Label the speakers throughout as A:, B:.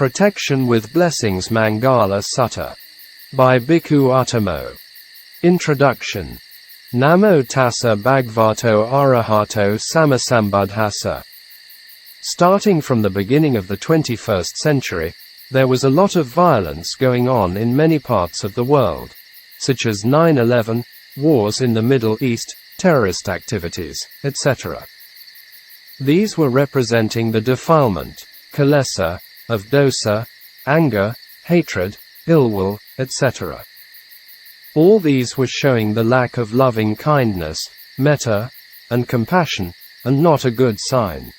A: Protection with Blessings Maṅgala Sutta. By Bhikkhu Uttamo. Introduction. Namo tassa bhagavato arahato sammasambuddhassa. Starting from the beginning of the 21st century, there was a lot of violence going on in many parts of the world, such as 9/11, wars in the Middle East, terrorist activities, etc. These were representing the defilement, kilesa, of dosa, anger, hatred, ill will, etc. All these were showing the lack of loving kindness, metta, and compassion, and not a good sign.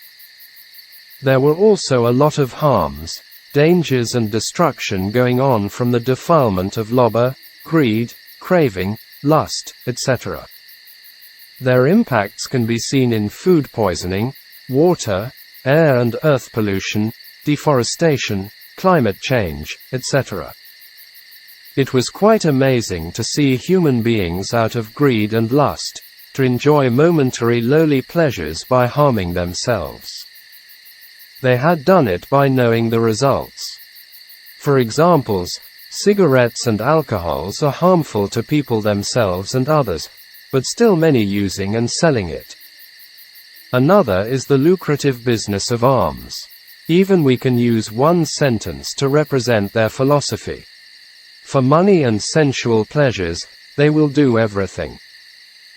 A: There were also a lot of harms, dangers and destruction going on from the defilement of lobha, greed, craving, lust, etc. Their impacts can be seen in food poisoning, water, air and earth pollution, deforestation, climate change, etc. It was quite amazing to see human beings out of greed and lust, to enjoy momentary lowly pleasures by harming themselves. They had done it by knowing the results. For examples, cigarettes and alcohols are harmful to people themselves and others, but still many using and selling it. Another is the lucrative business of alms. Even we can use one sentence to represent their philosophy. For money and sensual pleasures, they will do everything.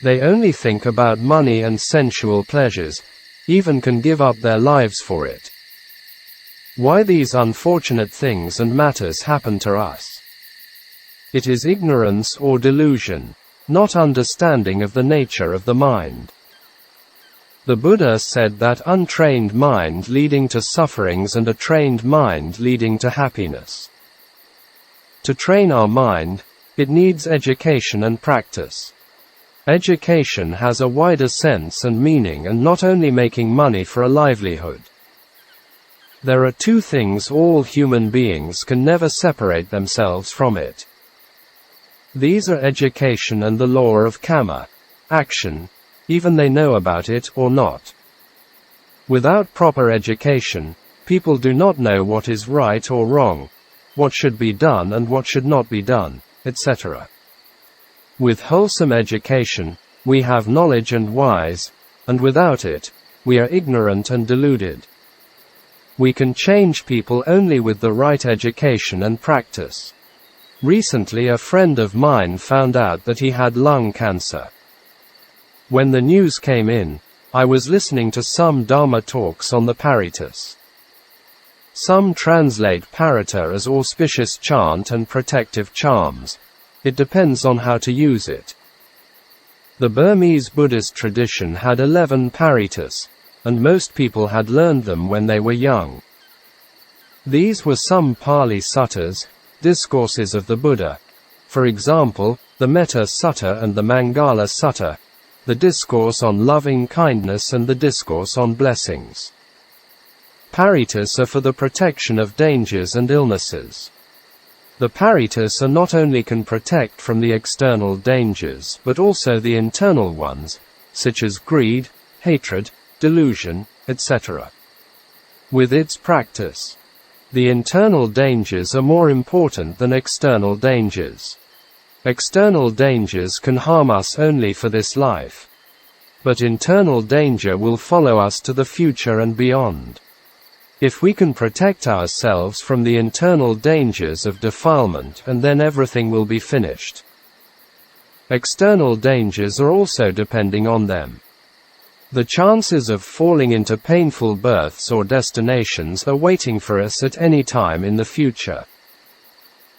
A: They only think about money and sensual pleasures, even can give up their lives for it. Why these unfortunate things and matters happen to us? It is ignorance or delusion, not understanding of the nature of the mind. The Buddha said that untrained mind leading to sufferings and a trained mind leading to happiness. To train our mind, it needs education and practice. Education has a wider sense and meaning and not only making money for a livelihood. There are two things all human beings can never separate themselves from it. These are education and the law of karma, action, even they know about it or not. Without proper education, people do not know what is right or wrong, what should be done and what should not be done, etc. With wholesome education, we have knowledge and wise, and without it, we are ignorant and deluded. We can change people only with the right education and practice. Recently a friend of mine found out that he had lung cancer. When the news came in, I was listening to some Dharma talks on the paritas. Some translate parita as auspicious chant and protective charms. It depends on how to use it. The Burmese Buddhist tradition had 11 paritas, and most people had learned them when they were young. These were some Pali suttas, discourses of the Buddha. For example, the Metta Sutta and the Maṅgala Sutta, the discourse on loving kindness and the discourse on blessings. Paritas are for the protection of dangers and illnesses. The paritas are not only can protect from the external dangers but also the internal ones, such as greed, hatred, delusion, etc. With its practice, the internal dangers are more important than external dangers. External dangers can harm us only for this life. But internal danger will follow us to the future and beyond. If we can protect ourselves from the internal dangers of defilement, and then everything will be finished. External dangers are also depending on them. The chances of falling into painful births or destinations are waiting for us at any time in the future.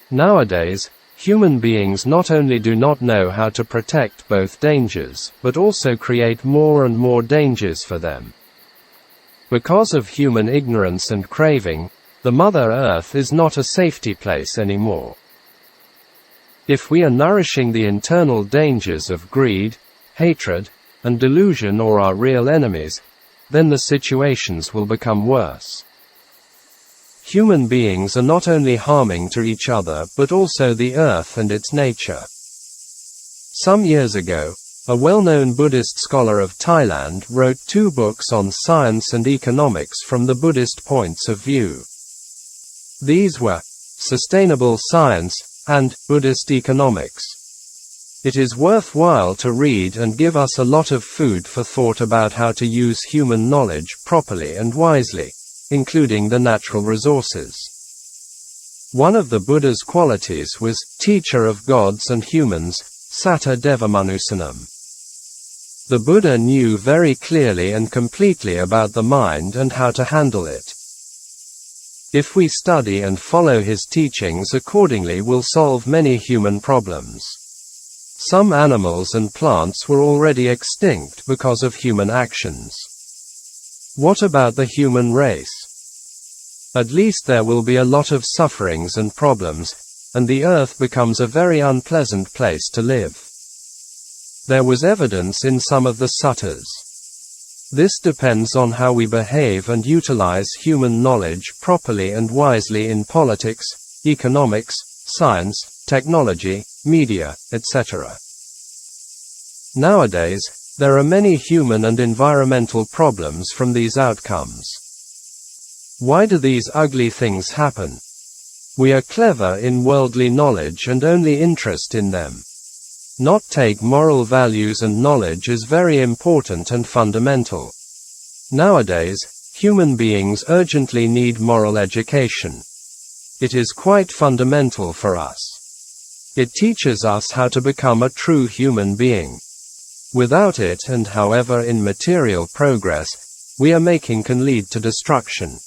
A: Nowadays, human beings not only do not know how to protect both dangers, but also create more and more dangers for them. Because of human ignorance and craving, the Mother Earth is not a safety place anymore. If we are nourishing the internal dangers of greed, hatred, and delusion or our real enemies, then the situations will become worse. Human beings are not only harming to each other but also the earth and its nature. Some years ago, a well-known Buddhist scholar of Thailand wrote 2 books on science and economics from the Buddhist points of view. These were sustainable science and Buddhist economics. It is worthwhile to read and give us a lot of food for thought about how to use human knowledge properly and wisely, including the natural resources. One of the Buddha's qualities was teacher of gods and humans, Satta Devamanusanam. The Buddha knew very clearly and completely about the mind and how to handle it. If we study and follow his teachings accordingly, we'll solve many human problems. Some animals and plants were already extinct because of human actions. What about the human race? At least there will be a lot of sufferings and problems, and the earth becomes a very unpleasant place to live. There was evidence in some of the suttas. This depends on how we behave and utilize human knowledge properly and wisely in politics, economics, science, technology, media, etc. Nowadays, there are many human and environmental problems from these outcomes. Why do these ugly things happen? We are clever in worldly knowledge and only interest in them. Not take moral values and knowledge is very important and fundamental. Nowadays, human beings urgently need moral education. It is quite fundamental for us. It teaches us how to become a true human being. Without it, and however in material progress we are making can lead to destruction.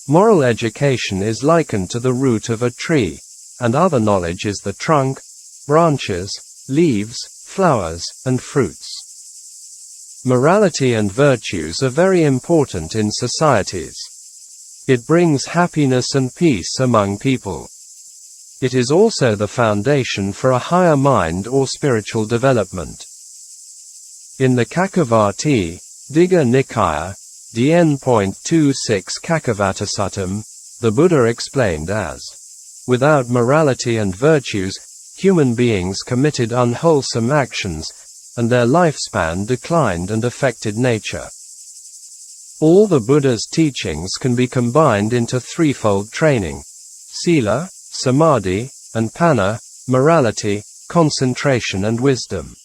A: Moral education is likened to the root of a tree, and other knowledge is the trunk, branches, leaves, flowers, and fruits. Morality and virtues are very important in societies. It brings happiness and peace among people. It is also the foundation for a higher mind or spiritual development. In the Cakkavatti, Digha Nikaya, DN.26 Cakkavatasuttam, the Buddha explained as, without morality and virtues, human beings committed unwholesome actions, and their lifespan declined and affected nature. All the Buddha's teachings can be combined into threefold training: sila, samadhi, and panna, morality, concentration and wisdom.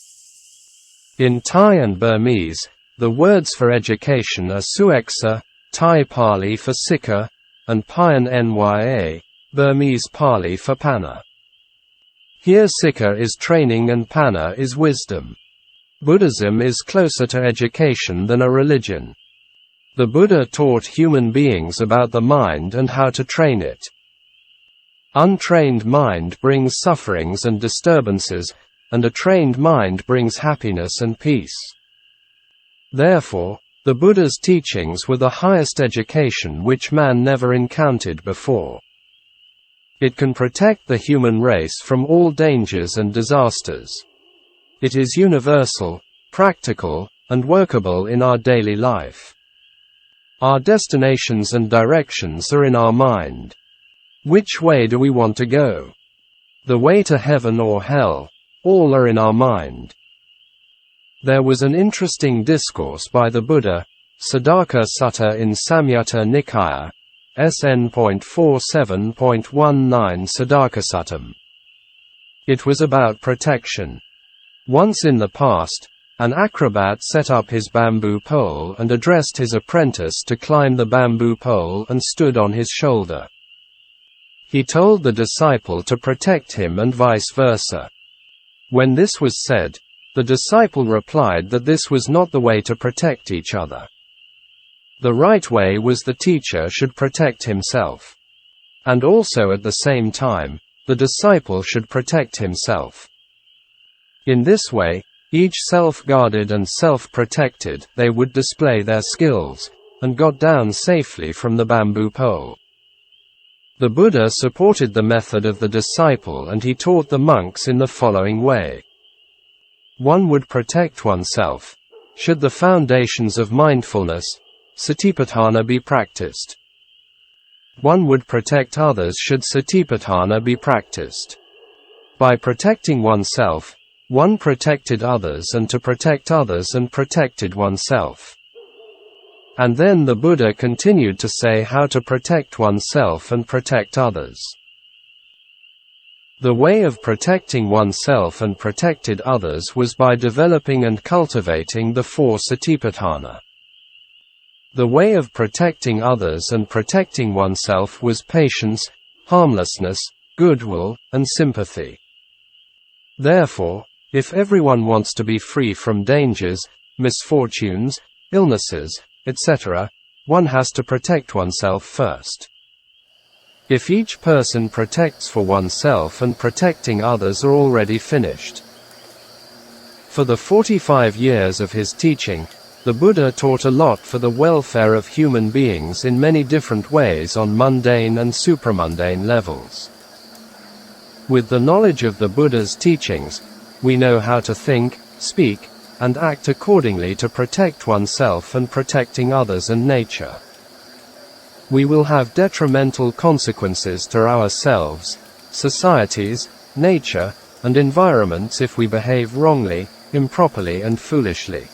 A: In Thai and Burmese, the words for education are sueksa, Thai Pali for sikha, and payan nya, Burmese Pali for panna. Here sikha is training and panna is wisdom. Buddhism is closer to education than a religion. The Buddha taught human beings about the mind and how to train it. Untrained mind brings sufferings and disturbances, and a trained mind brings happiness and peace. Therefore, the Buddha's teachings were the highest education which man never encountered before. It can protect the human race from all dangers and disasters. It is universal, practical, and workable in our daily life. Our destinations and directions are in our mind. Which way do we want to go? The way to heaven or hell, all are in our mind. There was an interesting discourse by the Buddha, Siddhaka Sutta in Samyutta Nikaya, SN.47.19 Siddhakasuttam. It was about protection. Once in the past, an acrobat set up his bamboo pole and addressed his apprentice to climb the bamboo pole and stood on his shoulder. He told the disciple to protect him and vice versa. When this was said, the disciple replied that this was not the way to protect each other. The right way was the teacher should protect himself. And also at the same time, the disciple should protect himself. In this way, each self-guarded and self-protected, they would display their skills, and got down safely from the bamboo pole. The Buddha supported the method of the disciple and he taught the monks in the following way. One would protect oneself. Should the foundations of mindfulness, Satipatthana, be practiced. One would protect others should Satipatthana be practiced. By protecting oneself, one protected others, and to protect others and protected oneself. And then the Buddha continued to say how to protect oneself and protect others. The way of protecting oneself and protected others was by developing and cultivating the 4 satipatthana. The way of protecting others and protecting oneself was patience, harmlessness, goodwill, and sympathy. Therefore, if everyone wants to be free from dangers, misfortunes, illnesses, etc., one has to protect oneself first. If each person protects for oneself and protecting others are already finished. For the 45 years of his teaching, the Buddha taught a lot for the welfare of human beings in many different ways on mundane and supramundane levels. With the knowledge of the Buddha's teachings, we know how to think, speak, and act accordingly to protect oneself and protecting others and nature. We will have detrimental consequences to ourselves, societies, nature, and environments if we behave wrongly, improperly and foolishly.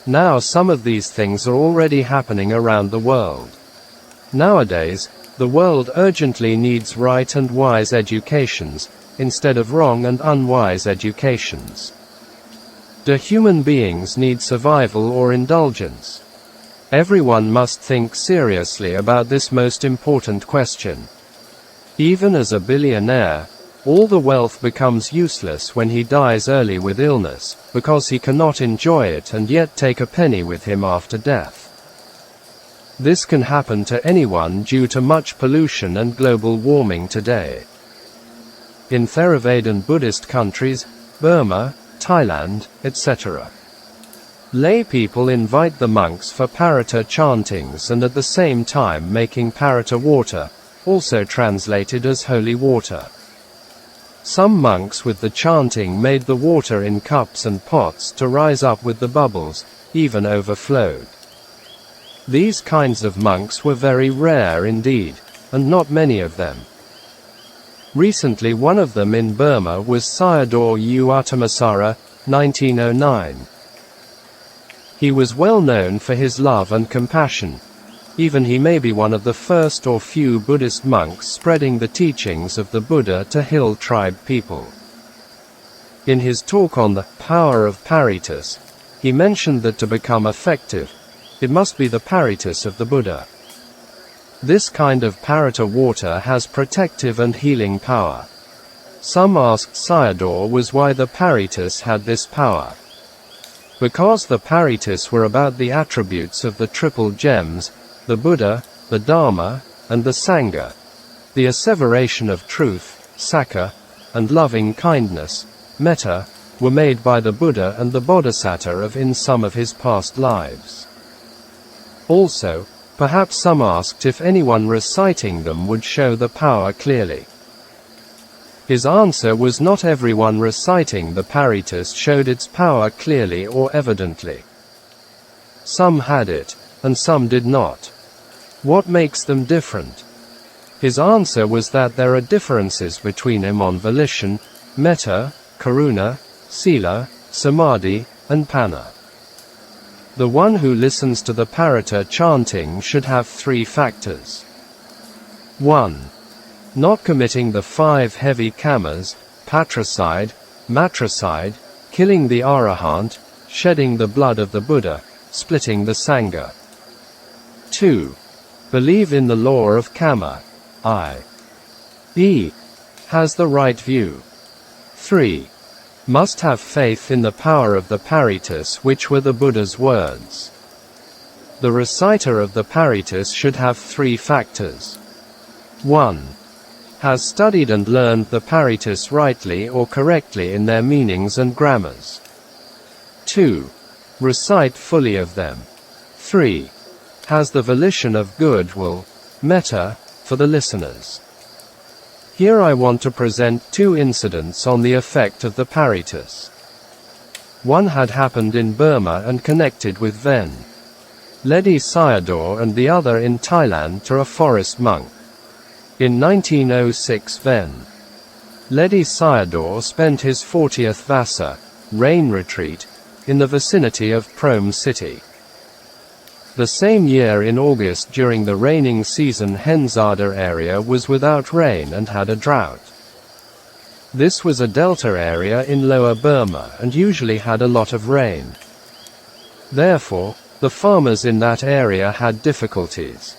A: Now some of these things are already happening around the world. Nowadays, the world urgently needs right and wise educations, instead of wrong and unwise educations. Do human beings need survival or indulgence? Everyone must think seriously about this most important question. Even as a billionaire, all the wealth becomes useless when he dies early with illness, because he cannot enjoy it and yet take a penny with him after death. This can happen to anyone due to much pollution and global warming today. In Theravada Buddhist countries, Burma, Thailand, etc., lay people invite the monks for parata chantings and at the same time making parata water, also translated as holy water. Some monks with the chanting made the water in cups and pots to rise up with the bubbles, even overflowed. These kinds of monks were very rare indeed, and not many of them. Recently one of them in Burma was Sayadaw U Uttamasara, 1909. He was well known for his love and compassion. Even he may be one of the first or few Buddhist monks spreading the teachings of the Buddha to hill tribe people. In his talk on the power of paritas, he mentioned that to become effective, it must be the paritas of the Buddha. This kind of parata water has protective and healing power. Some asked Sayadaw was why the paritas had this power. Because the paritas were about the attributes of the triple gems, the Buddha, the Dharma, and the Sangha. The asseveration of truth, Sakha, and loving kindness, Metta, were made by the Buddha and the Bodhisattva in some of his past lives. Also, perhaps some asked if anyone reciting them would show the power clearly. His answer was not everyone reciting the paritas showed its power clearly or evidently. Some had it, and some did not. What makes them different? His answer was that there are differences between them on volition, metta, karuna, sila, samadhi, and panna. The one who listens to the parata chanting should have 3 factors. 1. Not committing the 5 heavy kamas, patricide, matricide, killing the arahant, shedding the blood of the Buddha, splitting the Sangha. 2. Believe in the law of karma, i.e. has the right view. 3. Must have faith in the power of the paritas which were the Buddha's words. The reciter of the paritas should have 3 factors. 1. Has studied and learned the paritas rightly or correctly in their meanings and grammars. 2. Recite fully of them. 3. Has the volition of goodwill, metta, for the listeners. Here I want to present 2 incidents on the effect of the paritas. One had happened in Burma and connected with Ven. Ledi Sayadaw and the other in Thailand to a forest monk. In 1906 Ven. Ledi Sayadaw spent his 40th Vassa, rain retreat, in the vicinity of Prome city. The same year in August during the raining season, Henzada area was without rain and had a drought. This was a delta area in Lower Burma and usually had a lot of rain. Therefore, the farmers in that area had difficulties.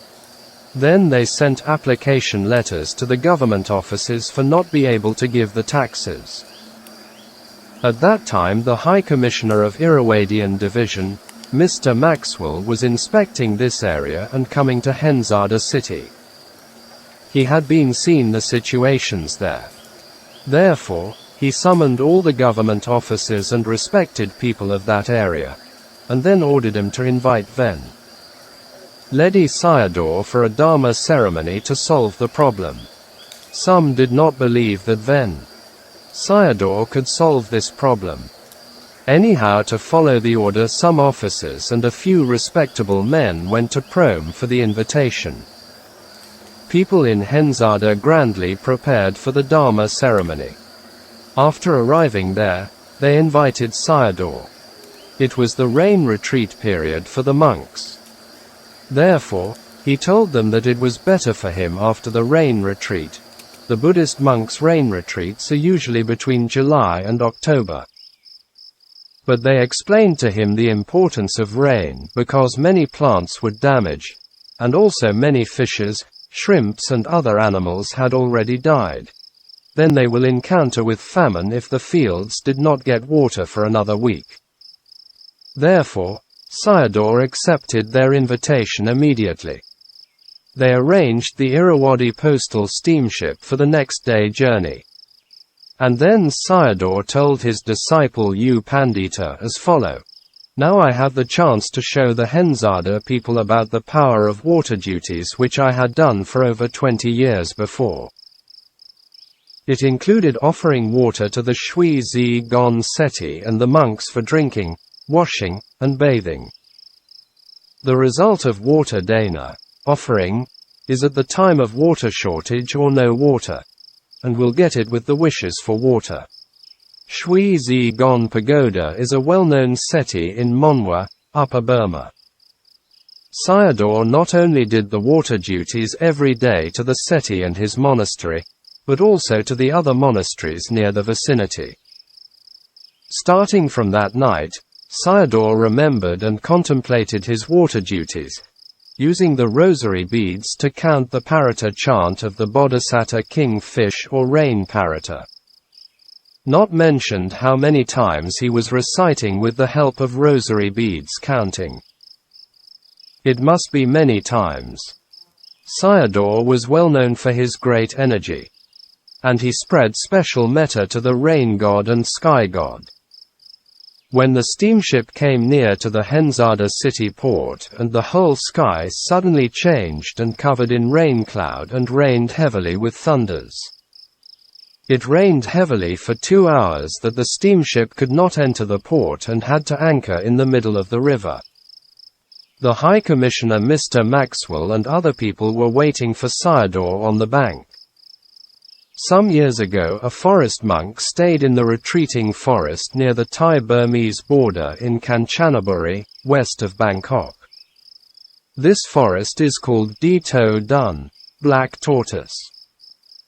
A: Then they sent application letters to the government offices for not be able to give the taxes. At that time the High Commissioner of Irrawaddian Division, Mr. Maxwell, was inspecting this area and coming to Henzada city. He had been seeing the situations there. Therefore, he summoned all the government officers and respected people of that area, and then ordered him to invite Ven. Ledi Sayadaw for a Dharma ceremony to solve the problem. Some did not believe that Ven Sayadaw could solve this problem. Anyhow, to follow the order, some officers and a few respectable men went to Prome for the invitation. People in Henzada grandly prepared for the Dharma ceremony. After arriving there, they invited Sayadaw. It was the rain retreat period for the monks. Therefore, he told them that it was better for him after the rain retreat. The Buddhist monks' rain retreats are usually between July and October. But they explained to him the importance of rain because many plants would damage, and also many fishes, shrimps and other animals had already died. Then they will encounter with famine if the fields did not get water for another week. Therefore, Sayadaw accepted their invitation immediately. They arranged the Irrawaddy postal steamship for the next day journey. And then Sayadaw told his disciple U Pandita as follow: "Now I have the chance to show the Henzada people about the power of water duties which I had done for over 20 years before." It included offering water to the Shui Zi Gon Seti and the monks for drinking, washing, and bathing. The result of water dana offering is at the time of water shortage or no water, and will get it with the wishes for water. Shui Zi Gon Pagoda is a well-known seti in Monwa, Upper Burma. Sayadaw not only did the water duties every day to the seti and his monastery, but also to the other monasteries near the vicinity. Starting from that night, Sayadaw remembered and contemplated his water duties, using the rosary beads to count the parata chant of the Bodhisattva king fish or rain parata. Not mentioned how many times he was reciting with the help of rosary beads counting. It must be many times. Sayadaw was well known for his great energy, and he spread special metta to the rain god and sky god. When the steamship came near to the Henzada city port and the whole sky suddenly changed and covered in rain cloud and rained heavily with thunders. It rained heavily for 2 hours that the steamship could not enter the port and had to anchor in the middle of the river. The High Commissioner Mr. Maxwell and other people were waiting for Sayadaw on the bank. Some years ago a forest monk stayed in the retreating forest near the Thai-Burmese border in Kanchanaburi, west of Bangkok. This forest is called Di To Dun, Black Tortoise.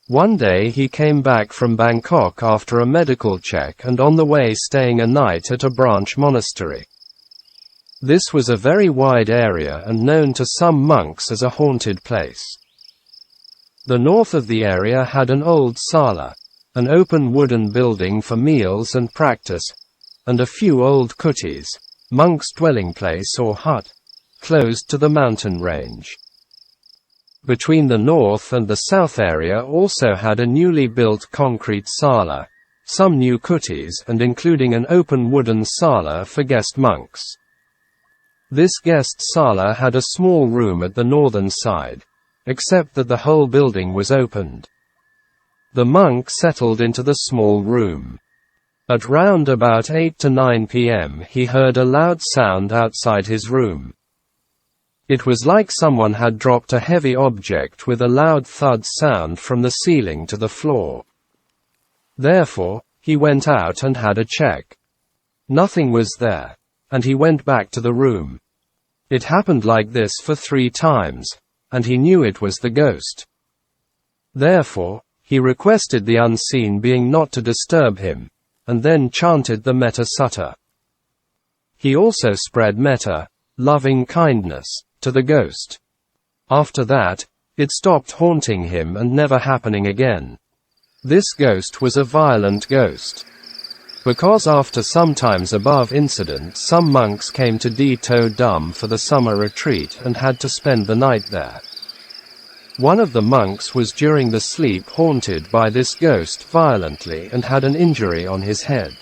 A: One day he came back from Bangkok after a medical check and on the way staying a night at a branch monastery. This was a very wide area and known to some monks as a haunted place. The north of the area had an old sala, an open wooden building for meals and practice, and a few old kutis, monks' dwelling place or hut, closed to the mountain range. Between the north and the south area also had a newly built concrete sala, some new kutis and including an open wooden sala for guest monks. This guest sala had a small room at the northern side, except that the whole building was opened. The monk settled into the small room. At round about 8 to 9 p.m. he heard a loud sound outside his room. It was like someone had dropped a heavy object with a loud thud sound from the ceiling to the floor. Therefore, he went out and had a check. Nothing was there, and he went back to the room. It happened like this for 3 times, and he knew it was the ghost. Therefore, he requested the unseen being not to disturb him, and then chanted the Metta Sutta. He also spread metta, loving kindness, to the ghost. After that, it stopped haunting him and never happening again. This ghost was a violent ghost. Because after sometimes above incident some monks came to Bhikkhu Uttamo for the summer retreat and had to spend the night there. One of the monks was during the sleep haunted by this ghost violently and had an injury on his head.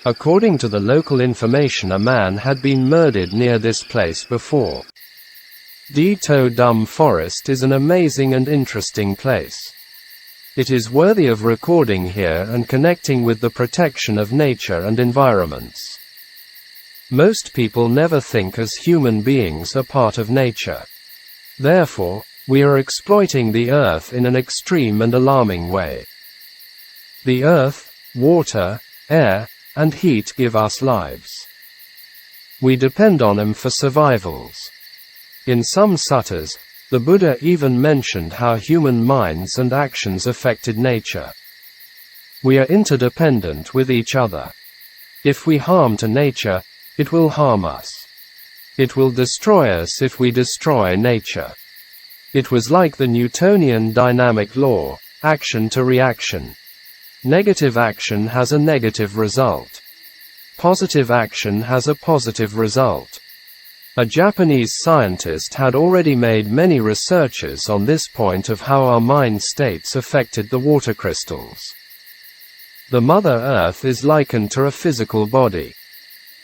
A: According to the local information, a man had been murdered near this place before. Bhikkhu Uttamo forest is an amazing and interesting place. It is worthy of recording here and connecting with the protection of nature and environments. Most people never think as human beings are part of nature. Therefore, we are exploiting the earth in an extreme and alarming way. The earth, water, air, and heat give us lives. We depend on them for survivals. In some suttas, the Buddha even mentioned how human minds and actions affected nature. We are interdependent with each other. If we harm to nature, it will harm us. It will destroy us if we destroy nature. It was like the Newtonian dynamic law, action to reaction. Negative action has a negative result. Positive action has a positive result. A Japanese scientist had already made many researches on this point of how our mind states affected the water crystals. The Mother Earth is likened to a physical body.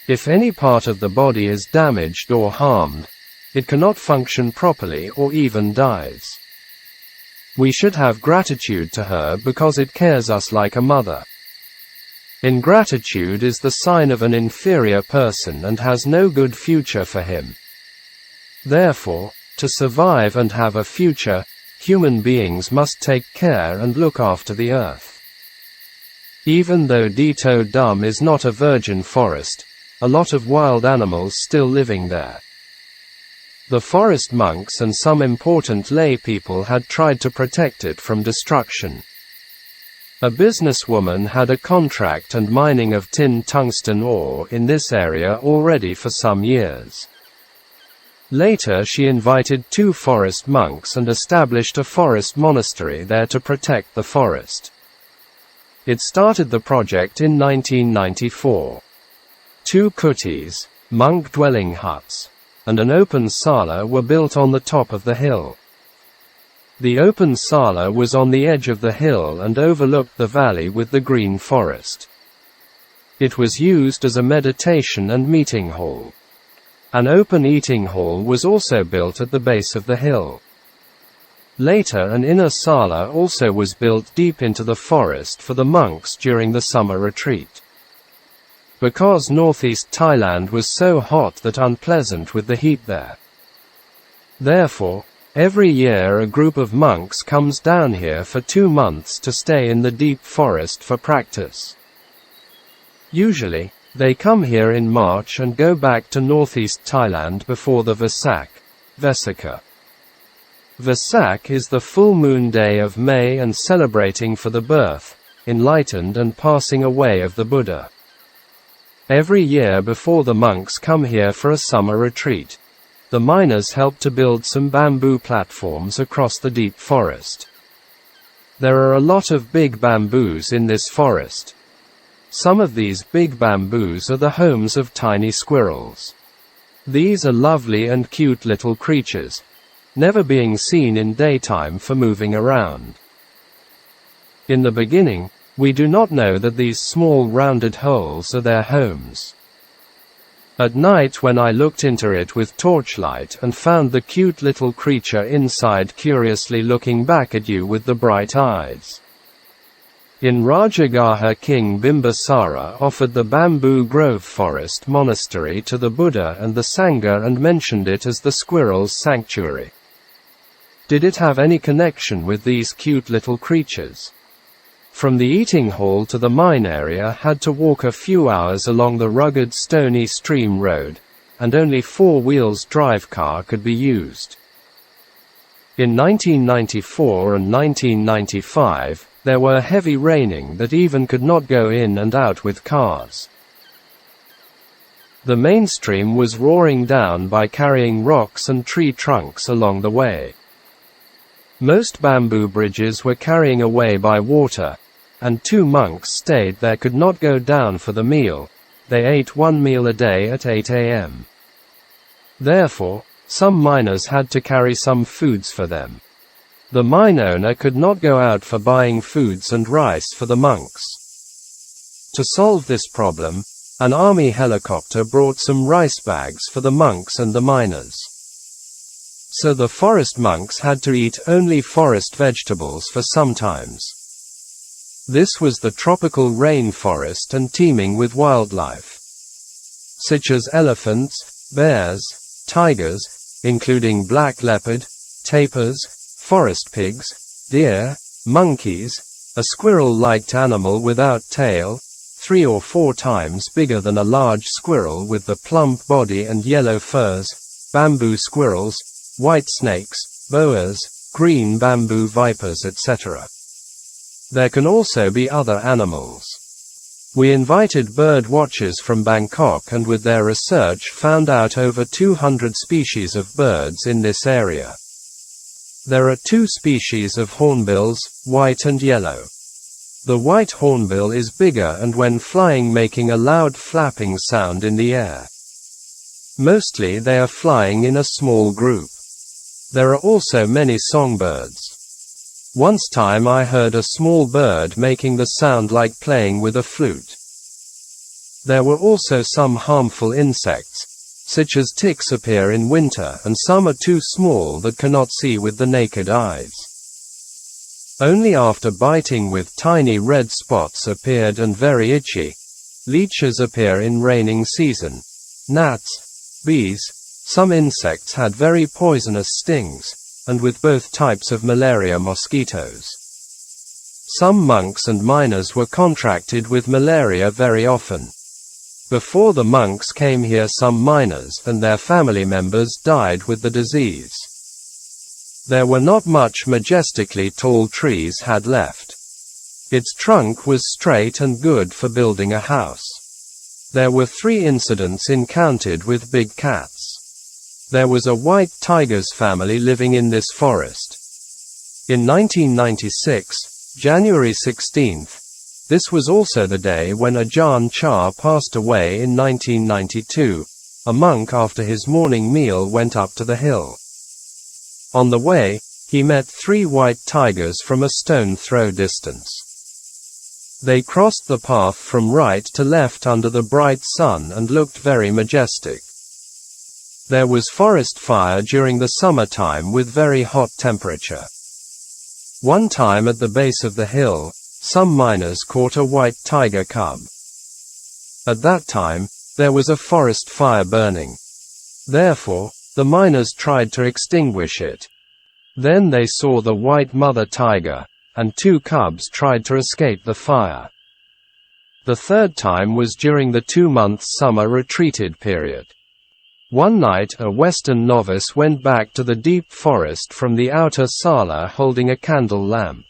A: If any part of the body is damaged or harmed, it cannot function properly or even dies. We should have gratitude to her because it cares us like a mother. Ingratitude is the sign of an inferior person and has no good future for him. Therefore, to survive and have a future, human beings must take care and look after the earth. Even though Bhikkhu Uttamo is not a virgin forest, a lot of wild animals still living there. The forest monks and some important lay people had tried to protect it from destruction. A businesswoman had a contract and mining of tin tungsten ore in this area already for some years. Later she invited 2 forest monks and established a forest monastery there to protect the forest. It started the project in 1994. 2 kutis, monk dwelling huts, and an open sala were built on the top of the hill. The open sala was on the edge of the hill and overlooked the valley with the green forest. It was used as a meditation and meeting hall. An open eating hall was also built at the base of the hill. Later an inner sala also was built deep into the forest for the monks during the summer retreat. Because northeast Thailand was so hot that unpleasant with the heat there. Therefore, every year a group of monks comes down here for 2 months to stay in the deep forest for practice. Usually, they come here in March and go back to northeast Thailand before the Vesak, Vesaka. Vesak is the full moon day of May and celebrating for the birth, enlightened and passing away of the Buddha. Every year before the monks come here for a summer retreat, the miners help to build some bamboo platforms across the deep forest. There are a lot of big bamboos in this forest. Some of these big bamboos are the homes of tiny squirrels. These are lovely and cute little creatures, never being seen in daytime for moving around. In the beginning, we do not know that these small rounded holes are their homes. At night when I looked into it with torchlight and found the cute little creature inside curiously looking back at you with the bright eyes. In Rajagaha King Bimbisara offered the Bamboo Grove Forest Monastery to the Buddha and the Sangha and mentioned it as the squirrel's sanctuary. Did it have any connection with these cute little creatures? From the eating hall to the mine area had to walk a few hours along the rugged stony stream road, and only 4 wheels drive car could be used. In 1994 and 1995, there were heavy raining that even could not go in and out with cars. The mainstream was roaring down by carrying rocks and tree trunks along the way. Most bamboo bridges were carrying away by water, and 2 monks stayed there could not go down for the meal. They ate 1 meal a day at 8 a.m. Therefore, some miners had to carry some foods for them. The mine owner could not go out for buying foods and rice for the monks. To solve this problem, an army helicopter brought some rice bags for the monks and the miners. So the forest monks had to eat only forest vegetables for some times. This was the tropical rainforest and teeming with wildlife, such as elephants, bears, tigers, including black leopard, tapirs, forest pigs, deer, monkeys, a squirrel-like animal without tail, 3 or 4 times bigger than a large squirrel with the plump body and yellow furs, bamboo squirrels, white snakes, boas, green bamboo vipers, etc. There can also be other animals. We invited bird watchers from Bangkok and with their research found out over 200 species of birds in this area. There are 2 species of hornbills, white and yellow. The white hornbill is bigger and when flying making a loud flapping sound in the air. Mostly they are flying in a small group. There are also many songbirds. Once time I heard a small bird making the sound like playing with a flute. There were also some harmful insects, such as ticks appear in winter and some are too small that cannot see with the naked eyes. Only after biting with tiny red spots appeared and very itchy. Leeches appear in raining season. Gnats, bees, some insects had very poisonous stings, and with both types of malaria mosquitoes. Some monks and miners were contracted with malaria very often. Before the monks came here some miners and their family members died with the disease. There were not much majestically tall trees had left. Its trunk was straight and good for building a house. There were 3 incidents encountered with big cats. There was a white tiger's family living in this forest. In 1996, January 16th, this was also the day when Ajahn Chah passed away in 1992. A monk after his morning meal went up to the hill. On the way, he met 3 white tigers from a stone throw distance. They crossed the path from right to left under the bright sun and looked very majestic. There was forest fire during the summertime with very hot temperature. One time at the base of the hill, some miners caught a white tiger cub. At that time, there was a forest fire burning. Therefore, the miners tried to extinguish it. Then they saw the white mother tiger, and 2 cubs tried to escape the fire. The 3rd time was during the 2-month summer retreated period. One night a Western novice went back to the deep forest from the outer sala holding a candle lamp.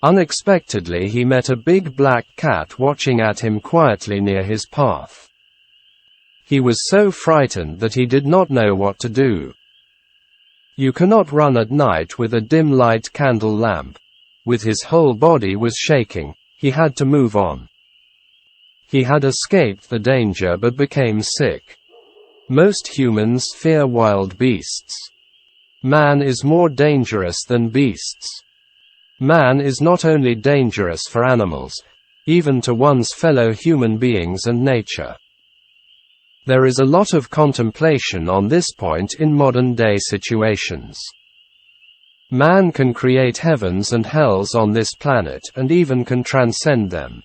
A: Unexpectedly he met a big black cat watching at him quietly near his path. He was so frightened that he did not know what to do. You cannot run at night with a dim light candle lamp. With his whole body was shaking, he had to move on. He had escaped the danger but became sick. Most humans fear wild beasts. Man is more dangerous than beasts. Man is not only dangerous for animals, even to one's fellow human beings and nature. There is a lot of contemplation on this point in modern-day situations. Man can create heavens and hells on this planet and even can transcend them.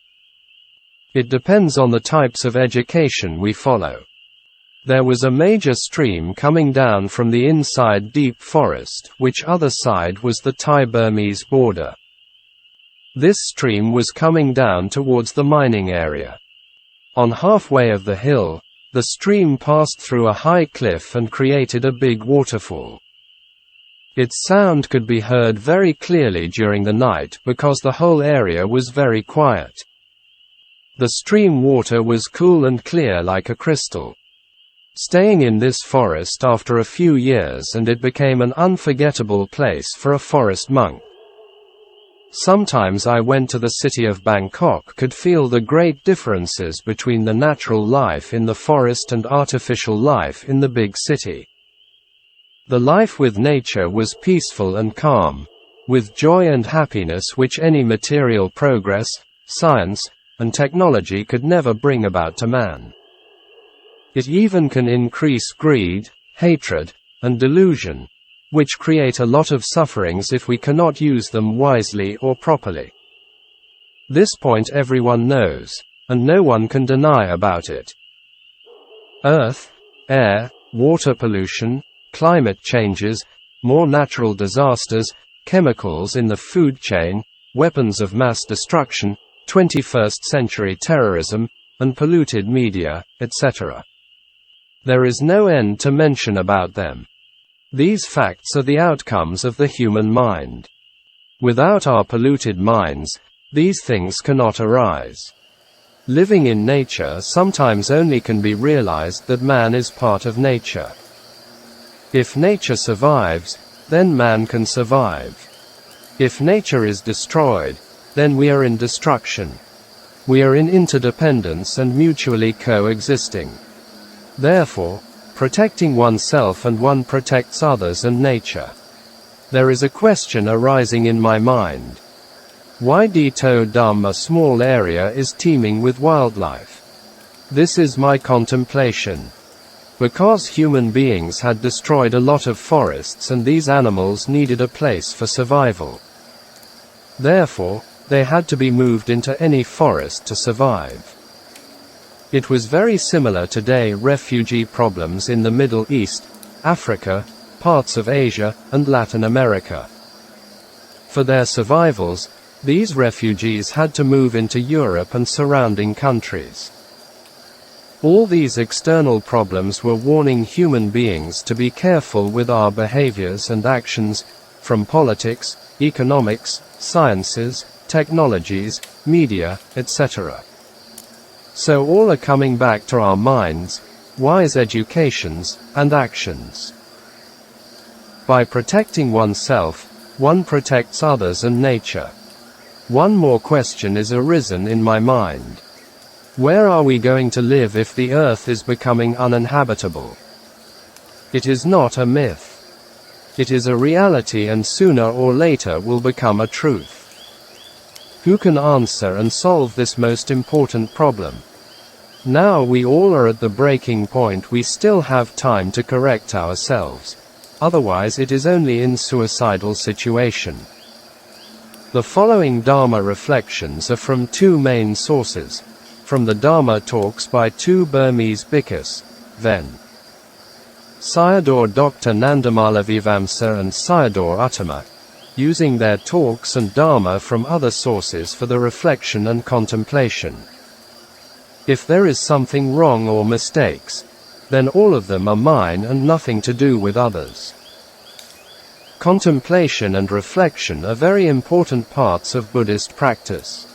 A: It depends on the types of education we follow. There was a major stream coming down from the inside deep forest, which other side was the Thai-Burmese border. This stream was coming down towards the mining area. On halfway of the hill, The stream passed through a high cliff and created a big waterfall. Its sound could be heard very clearly during the night because the whole area was very quiet. The stream water was cool and clear like a crystal. Staying in this forest after a few years, and it became an unforgettable place for a forest monk. Sometimes I went to the city of Bangkok, could feel the great differences between the natural life in the forest and artificial life in the big city. The life with nature was peaceful and calm, with joy and happiness which any material progress, science, and technology could never bring about to man. It even can increase greed, hatred, and delusion, which create a lot of sufferings if we cannot use them wisely or properly. This point everyone knows, and no one can deny about it. Earth, air, water pollution, climate changes, more natural disasters, chemicals in the food chain, weapons of mass destruction, 21st century terrorism, and polluted media, etc. There is no end to mention about them. These facts are the outcomes of the human mind. Without our polluted minds, these things cannot arise. Living in nature sometimes only can be realized that man is part of nature. If nature survives, then man can survive. If nature is destroyed, then we are in destruction. We are in interdependence and mutually coexisting. Therefore, protecting oneself and one protects others and nature. There is a question arising in my mind. Why Dito Dum, a small area, is teeming with wildlife? This is my contemplation. Because human beings had destroyed a lot of forests and these animals needed a place for survival. Therefore, they had to be moved into any forest to survive. It was very similar today refugee problems in the Middle East, Africa, parts of Asia, and Latin America. For their survivals, these refugees had to move into Europe and surrounding countries. All these external problems were warning human beings to be careful with our behaviors and actions, from politics, economics, sciences, technologies, media, etc. So all are coming back to our minds, wise educations, and actions. By protecting oneself, one protects others and nature. One more question is arisen in my mind. Where are we going to live if the earth is becoming uninhabitable? It is not a myth. It is a reality, and sooner or later will become a truth. Who can answer and solve this most important problem? Now we all are at the breaking point. We still have time to correct ourselves. Otherwise it is only in suicidal situation. The following Dharma reflections are from two main sources. From the Dharma talks by two Burmese bhikkhus, Ven. Sayadaw Dr. Nandamala Vivamsa and Sayadaw Uttamo, using their talks and Dharma from other sources for the reflection and contemplation. If there is something wrong or mistakes, then all of them are mine and nothing to do with others. Contemplation and reflection are very important parts of Buddhist practice.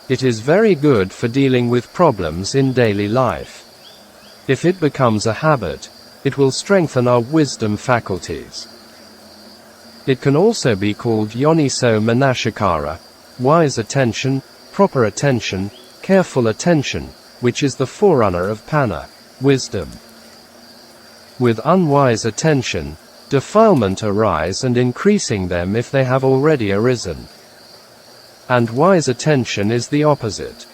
A: It is very good for dealing with problems in daily life. If it becomes a habit, it will strengthen our wisdom faculties. It can also be called Yoniso Manashikara, wise attention, proper attention, careful attention, which is the forerunner of Panna, wisdom. With unwise attention, defilement arise and increasing them if they have already arisen. And wise attention is the opposite.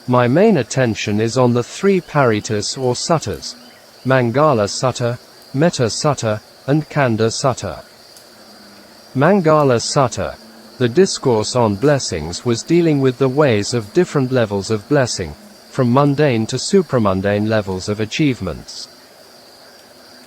A: My main attention is on the three paritas or suttas, Maṅgala Sutta, Metta Sutta, and Khandha Sutta. Maṅgala Sutta, the discourse on blessings, was dealing with the ways of different levels of blessing, from mundane to supramundane levels of achievements.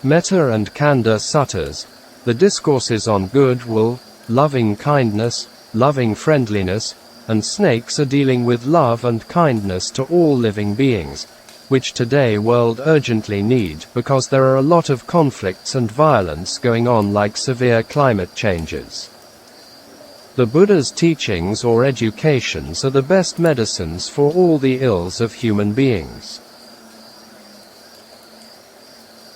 A: Metta and Khandha Suttas, the discourses on goodwill, loving kindness, loving friendliness, and snakes, are dealing with love and kindness to all living beings, which today world urgently need, because there are a lot of conflicts and violence going on, like severe climate changes. The Buddha's teachings or educations are the best medicines for all the ills of human beings.